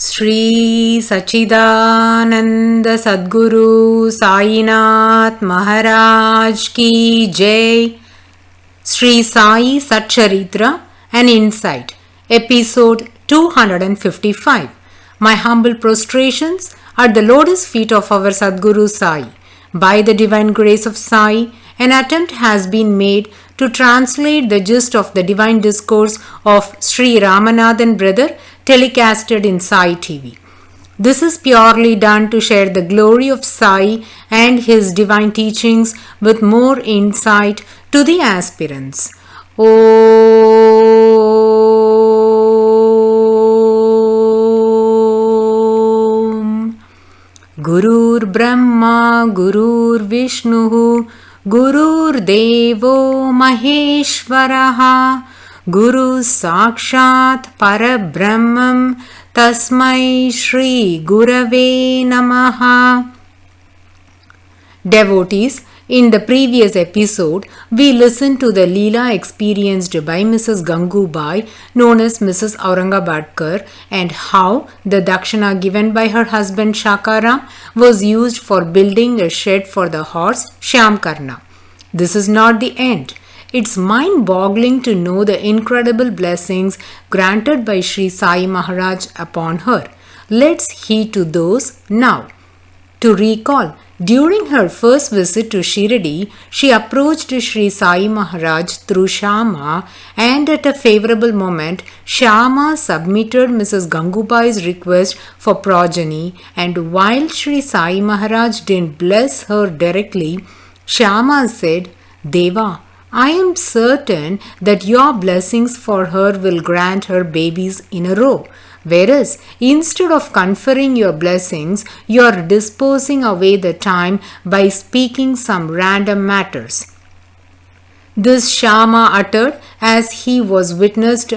Sri Sachidananda Sadguru Sainath Maharaj Ki Jai. Sri Sai SATCHARITRA, an insight. Episode 255. My humble prostrations at the lotus feet of our Sadguru Sai. By the divine grace of Sai, an attempt has been made to translate the gist of the divine discourse of Sri Ramanathan brother telecasted in Sai TV. This is purely done to share the glory of Sai and his divine teachings with more insight to the aspirants. Om Gurur Brahma Gurur Vishnu Gurur Devo Maheshwaraha Guru Sakshat Parabrahmam Tasmai Shri Gurave Namaha. Devotees, in the previous episode, we listened to the Leela experienced by Mrs. Gangubai, known as Mrs. Aurangabadkar, and how the dakshina given by her husband Shakaram was used for building a shed for the horse Shyamkarna. This is not the end. It's mind-boggling to know the incredible blessings granted by Sri Sai Maharaj upon her. Let's heed to those now. To recall, during her first visit to Shirdi, she approached Sri Sai Maharaj through Shama, and at a favorable moment, Shama submitted Mrs. Gangubai's request for progeny, and while Sri Sai Maharaj didn't bless her directly, Shama said, "Deva, I am certain that your blessings for her will grant her babies in a row. Whereas, instead of conferring your blessings, you are disposing away the time by speaking some random matters." This Shama uttered as he was witnessed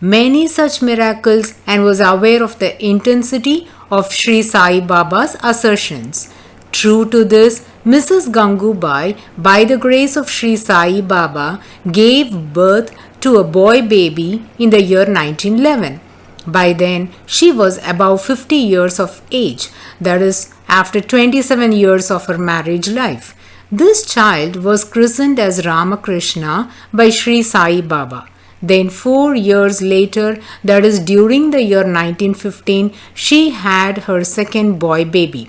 many such miracles and was aware of the intensity of Sri Sai Baba's assertions. True to this, Mrs. Gangubai, by the grace of Sri Sai Baba, gave birth to a boy baby in the year 1911. By then, she was above 50 years of age, that is, after 27 years of her marriage life. This child was christened as Ramakrishna by Sri Sai Baba. Then 4 years later, that is during the year 1915, she had her second boy baby.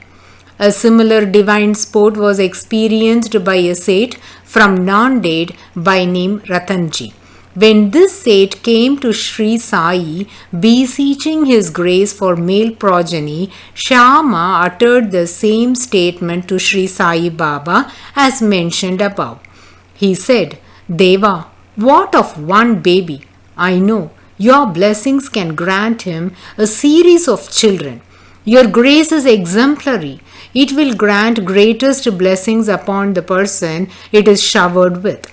A similar divine sport was experienced by a Seth from Nanded by name Ratanji. When this Seth came to Sri Sai beseeching his grace for male progeny, Shama uttered the same statement to Sri Sai Baba as mentioned above. He said, "Deva, what of one baby? I know your blessings can grant him a series of children. Your grace is exemplary. It will grant greatest blessings upon the person it is showered with."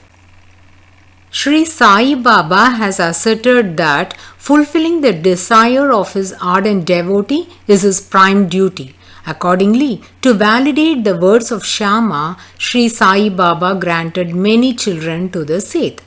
Sri Sai Baba has asserted that fulfilling the desire of his ardent devotee is his prime duty. Accordingly, to validate the words of Shama, Sri Sai Baba granted many children to the Seth.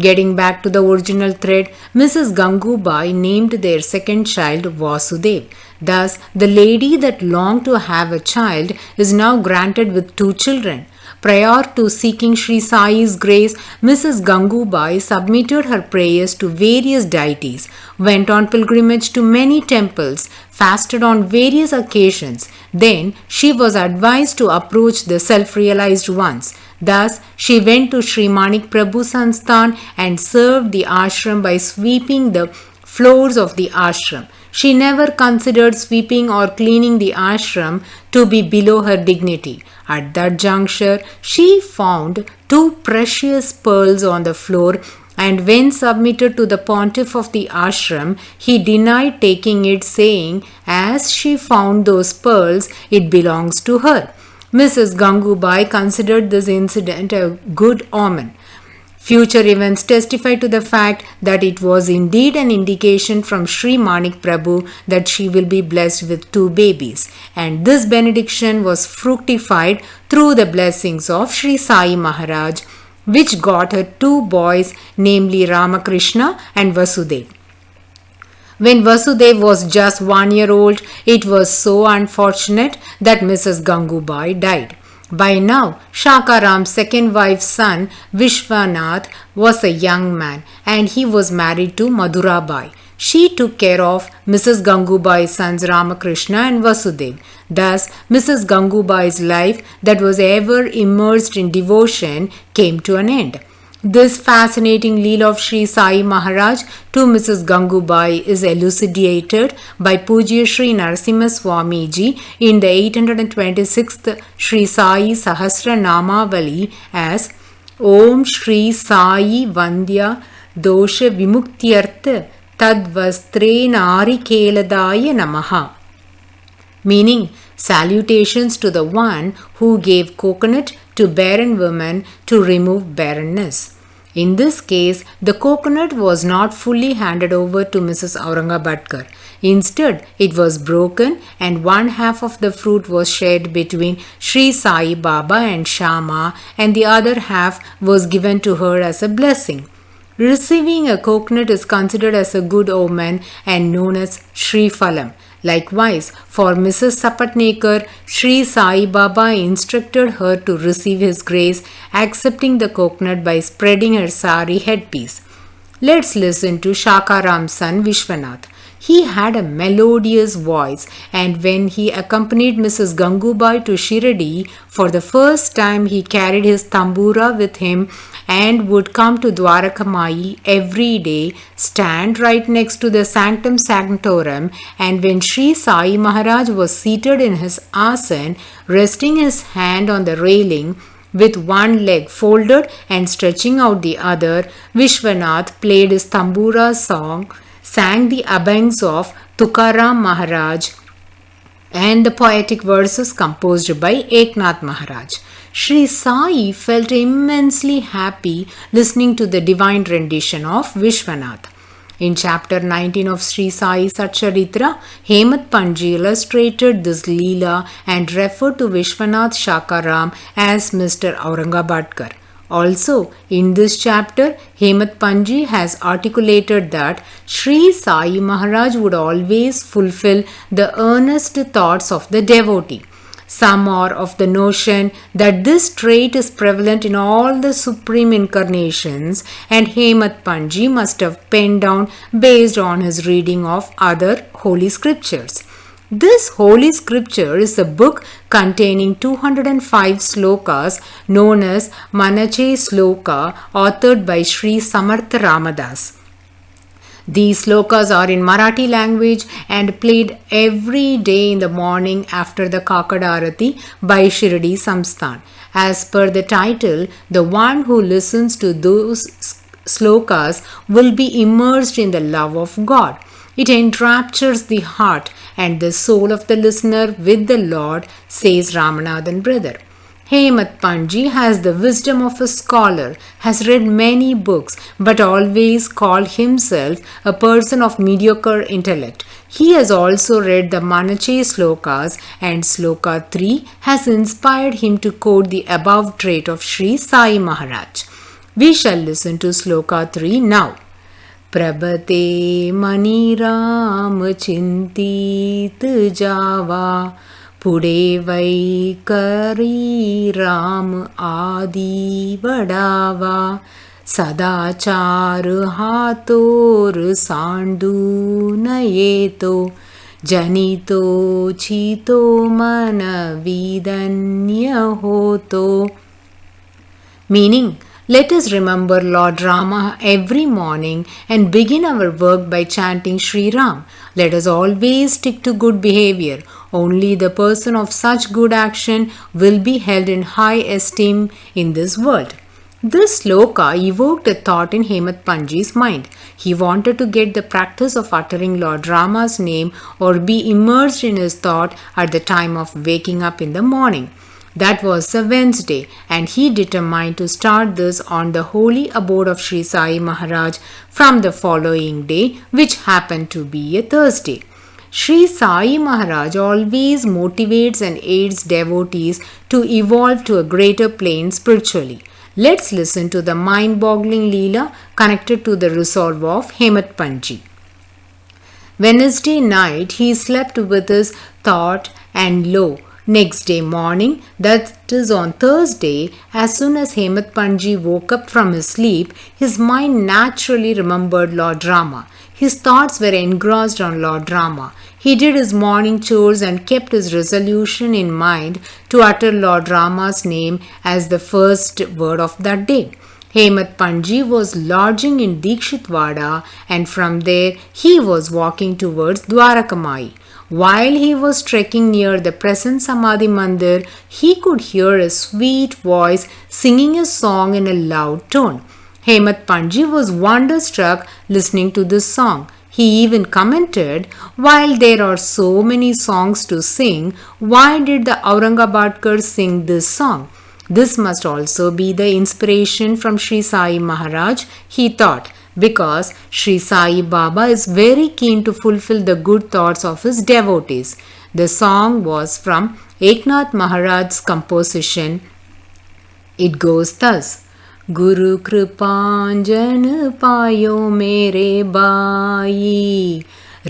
Getting back to the original thread, Mrs. Gangubai named their second child Vasudev. Thus, the lady that longed to have a child is now granted with 2 children. Prior to seeking Sri Sai's grace, Mrs. Gangubai submitted her prayers to various deities, went on pilgrimage to many temples, fasted on various occasions. Then she was advised to approach the self-realized ones. Thus, she went to Sri Manik Prabhu Sansthan and served the ashram by sweeping the floors of the ashram. She never considered sweeping or cleaning the ashram to be below her dignity. At that juncture, she found 2 precious pearls on the floor, and when submitted to the pontiff of the ashram, he denied taking it, saying, as she found those pearls, it belongs to her. Mrs. Gangubai considered this incident a good omen. Future events testify to the fact that it was indeed an indication from Sri Manik Prabhu that she will be blessed with 2 babies, and this benediction was fructified through the blessings of Sri Sai Maharaj, which got her 2 boys, namely Ramakrishna and Vasudev. When Vasudev was just 1 year old, it was so unfortunate that Mrs. Gangubai died. By now, Shakaram's second wife's son, Vishwanath, was a young man and he was married to Madhurabai. She took care of Mrs. Gangubai's sons Ramakrishna and Vasudev. Thus, Mrs. Gangubai's life that was ever immersed in devotion came to an end. This fascinating Leela of Sri Sai Maharaj to Mrs. Gangubai is elucidated by Pujya Sri Narasimha Swamiji in the 826th Sri Sai Sahasra Namavali as Om Sri Sai Vandya Dosha Vimuktyartha Tadvastre Narikeladaya Namaha, meaning salutations to the one who gave coconut to barren women to remove barrenness. In this case, the coconut was not fully handed over to Mrs. Aurangabadkar. Instead, it was broken and one half of the fruit was shared between Sri Sai Baba and Shama and the other half was given to her as a blessing. Receiving a coconut is considered as a good omen and known as Shri Phalam. Likewise, for Mrs. Sapatnekar, Sri Sai Baba instructed her to receive his grace, accepting the coconut by spreading her sari headpiece. Let's listen to Shakaram's son Vishwanath. He had a melodious voice, and when he accompanied Mrs. Gangubai to Shirdi, for the first time he carried his tambura with him and would come to Dwarakamai every day, stand right next to the Sanctum Sanctorum, and when Sri Sai Maharaj was seated in his asan, resting his hand on the railing, with one leg folded and stretching out the other, Vishwanath played his tambura song, sang the abhangs of Tukaram Maharaj and the poetic verses composed by Eknath Maharaj. Sri Sai felt immensely happy listening to the divine rendition of Vishwanath. In chapter 19 of Sri Sai SATCHARITRA, Hemat Panji illustrated this Leela and referred to Vishwanath Shakaram as Mr. Aurangabadkar. Also, in this chapter, Hemat Panji has articulated that Sri Sai Maharaj would always fulfill the earnest thoughts of the devotee. Some are of the notion that this trait is prevalent in all the supreme incarnations, and Hemat Panji must have penned down based on his reading of other holy scriptures. This holy scripture is a book containing 205 slokas known as Manache Sloka, authored by Sri Samartha Ramadas. These slokas are in Marathi language and played every day in the morning after the Kakadarati by Shirdi Samsthan. As per the title, the one who listens to those slokas will be immersed in the love of God. It enraptures the heart and the soul of the listener with the Lord, says Ramanathan brother. Hemat Panji has the wisdom of a scholar, has read many books, but always called himself a person of mediocre intellect. He has also read the Manache slokas, and sloka 3 has inspired him to quote the above trait of Sri Sai Maharaj. We shall listen to sloka 3 now. Prabhate mani ram chintit java पुढे वै करी राम आदि वडावा सदाचार हातोर सांडू नयेतो जनितो छितो मन विदन्य होतो. Meaning, let us remember Lord Rama every morning and begin our work by chanting Sri Ram. Let us always stick to good behavior. Only the person of such good action will be held in high esteem in this world. This sloka evoked a thought in Hemat Panji's mind. He wanted to get the practice of uttering Lord Rama's name or be immersed in his thought at the time of waking up in the morning. That was a Wednesday, and he determined to start this on the holy abode of Sri Sai Maharaj from the following day, which happened to be a Thursday. Sri Sai Maharaj always motivates and aids devotees to evolve to a greater plane spiritually. Let's listen to the mind-boggling Leela connected to the resolve of Hemat Panji. Wednesday night he slept with his thought, and lo, next day morning, that is on Thursday, as soon as Hemat Panji woke up from his sleep, his mind naturally remembered Lord Rama. His thoughts were engrossed on Lord Rama. He did his morning chores and kept his resolution in mind to utter Lord Rama's name as the first word of that day. Hemat Panji was lodging in Dikshitwada, and from there he was walking towards Dwarakamai. While he was trekking near the present Samadhi Mandir, he could hear a sweet voice singing a song in a loud tone. Hemat Panji was wonderstruck listening to this song. He even commented, while there are so many songs to sing, why did the Aurangabadkars sing this song? This must also be the inspiration from Sri Sai Maharaj, he thought, because Sri Sai Baba is very keen to fulfill the good thoughts of his devotees. The song was from Eknath Maharaj's composition. It goes thus. Guru Kripanjan payo mere bai,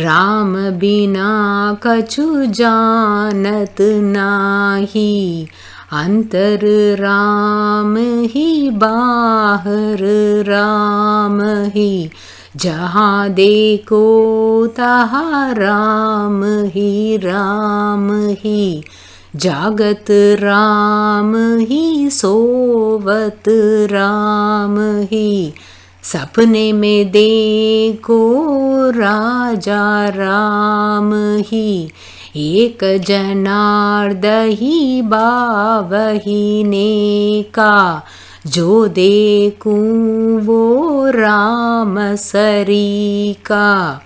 Ram bina kachu janat nahi, Antar Ram hi bahar Ram hi, Jahan dekho taha Ram hi, Jagat Ram hi sovat Ram hi, Sapne mein dekho Raja Ram hi, Ek janardahi bavahi neka, Jo dekhu wo Ram sarika.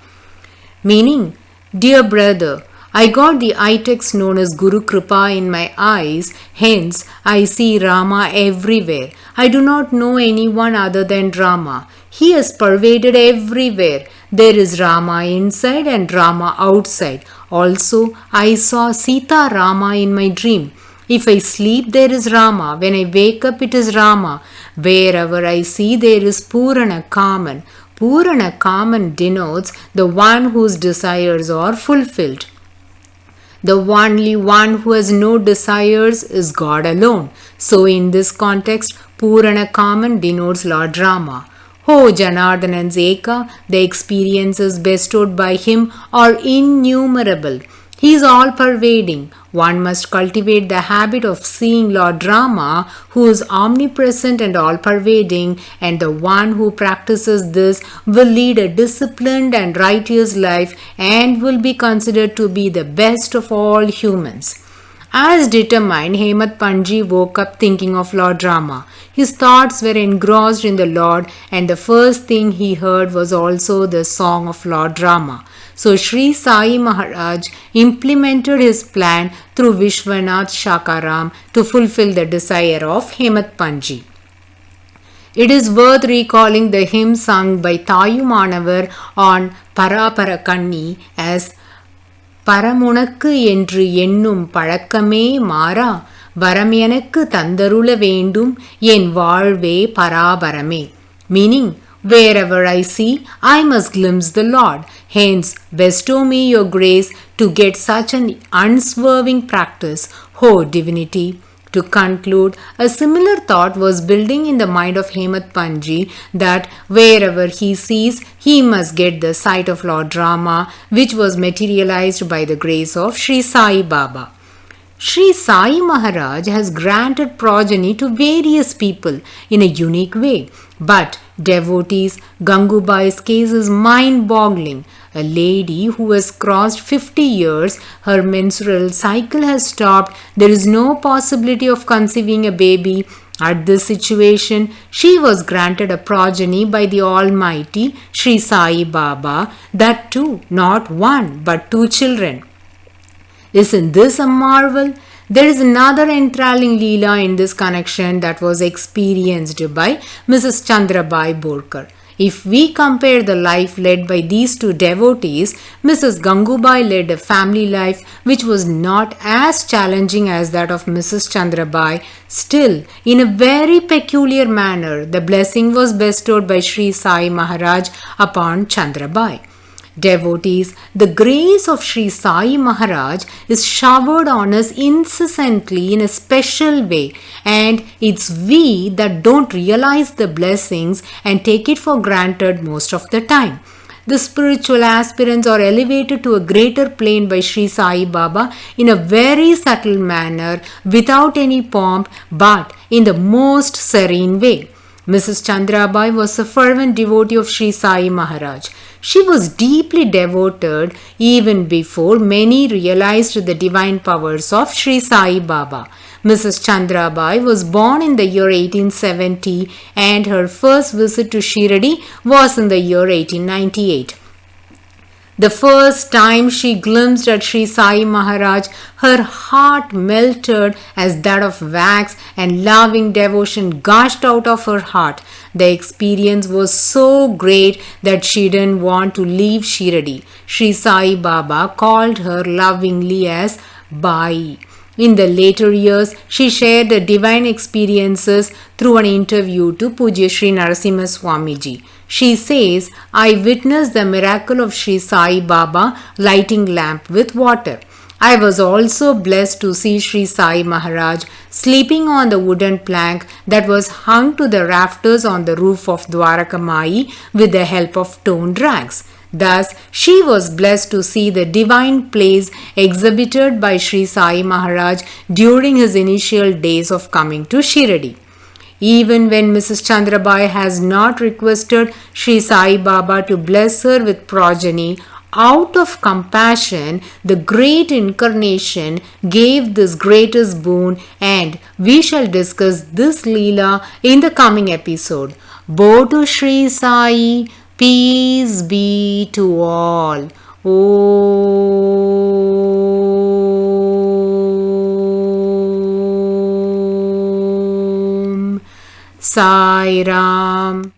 Meaning, dear brother, I got the eye text known as Guru Kripa in my eyes, hence I see Rama everywhere. I do not know anyone other than Rama. He is pervaded everywhere. There is Rama inside and Rama outside. Also, I saw Sita Rama in my dream. If I sleep, there is Rama. When I wake up, it is Rama. Wherever I see, there is Purana Kaman. Purana Kaman denotes the one whose desires are fulfilled. The only one who has no desires is God alone. So in this context, Purana Kaman denotes Lord Rama. Oh Janardhanan's Eka, the experiences bestowed by him are innumerable. He is all-pervading. One must cultivate the habit of seeing Lord Rama, who is omnipresent and all-pervading, and the one who practices this will lead a disciplined and righteous life and will be considered to be the best of all humans. As determined, Hemat Panji woke up thinking of Lord Rama. His thoughts were engrossed in the Lord, and the first thing he heard was also the song of Lord Rama. So Sri Sai Maharaj implemented his plan through Vishwanath Shakaram to fulfill the desire of Hemat Panji. It is worth recalling the hymn sung by Thayumanavar on Parapara Kanni as Paramunakku என்று எண்ணும் பழக்கமே மாறா வரம் எனக்கு தந்தருள வேண்டும் என் வாழ்வே பராபரமே. Meaning, wherever I see, I must glimpse the Lord. Hence, bestow me your grace to get such an unswerving practice, O divinity. To conclude, a similar thought was building in the mind of Hemat Panji that wherever he sees, he must get the sight of Lord Rama, which was materialized by the grace of Sri Sai Baba. Sri Sai Maharaj has granted progeny to various people in a unique way, but devotees, Gangubai's case is mind-boggling. A lady who has crossed 50 years, her menstrual cycle has stopped, there is no possibility of conceiving a baby. At this situation, she was granted a progeny by the Almighty Sri Sai Baba, that too not one but 2 children. Isn't this a marvel? There is another enthralling Leela in this connection that was experienced by Mrs. Chandrabai Borkar. If we compare the life led by these 2 devotees, Mrs. Gangubai led a family life which was not as challenging as that of Mrs. Chandrabai. Still, in a very peculiar manner, the blessing was bestowed by Sri Sai Maharaj upon Chandrabai. Devotees, the grace of Sri Sai Maharaj is showered on us incessantly in a special way, and it's we that don't realize the blessings and take it for granted most of the time. The spiritual aspirants are elevated to a greater plane by Sri Sai Baba in a very subtle manner, without any pomp, but in the most serene way. Mrs. Chandrabai was a fervent devotee of Sri Sai Maharaj. She was deeply devoted even before many realized the divine powers of Sri Sai Baba. Mrs. Chandrabai was born in the year 1870 and her first visit to Shirdi was in the year 1898. The first time she glimpsed at Sri Sai Maharaj, her heart melted as that of wax and loving devotion gushed out of her heart. The experience was so great that she didn't want to leave Shirdi. Sri Sai Baba called her lovingly as Bai. In the later years, she shared the divine experiences through an interview to Pujya Sri Narasimha Swamiji. She says, I witnessed the miracle of Sri Sai Baba lighting lamp with water. I was also blessed to see Sri Sai Maharaj sleeping on the wooden plank that was hung to the rafters on the roof of Dwarakamai with the help of toned rags. Thus, she was blessed to see the divine plays exhibited by Sri Sai Maharaj during his initial days of coming to Shirdi. Even when Mrs. Chandrabai has not requested Sri Sai Baba to bless her with progeny, out of compassion, the great incarnation gave this greatest boon, and we shall discuss this Leela in the coming episode. Bo to Sri Sai, peace be to all. Om Sai Ram.